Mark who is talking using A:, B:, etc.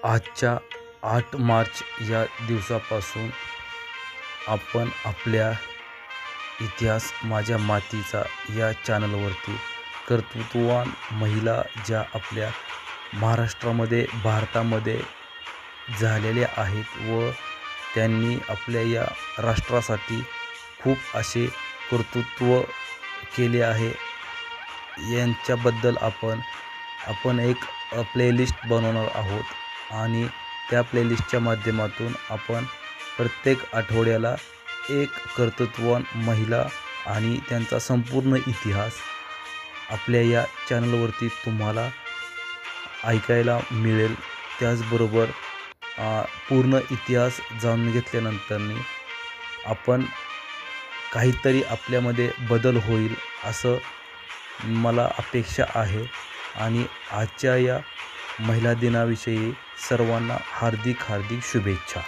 A: आजच्या 8 मार्च या दिवसापासून आपण आपल्या इतिहास माझ्या मातीचा या चॅनलवरती कर्तृत्ववान महिला ज्या आपल्या महाराष्ट्रामध्ये भारतामध्ये झालेल्या आहेत व त्यांनी आपल्या या राष्ट्रासाठी खूप असे कर्तृत्व केले आहे यांच्याबद्दल आपण एक प्लेलिस्ट बनवणार आहोत आणि त्या प्लेलिस्टच्या माध्यमातून आपण प्रत्येक आठवड्याला एक कर्तृत्ववान महिला आणि त्यांचा संपूर्ण इतिहास आपल्या या चॅनलवरती तुम्हाला ऐकायला मिळेल। त्याचबरोबर पूर्ण इतिहास जाणून घेतल्यानंतर आपण काहीतरी आपल्यामध्ये बदल होईल असं मला अपेक्षा आहे आणि आजच्या या महिला दिनाविषयी सर्वांना हार्दिक शुभेच्छा।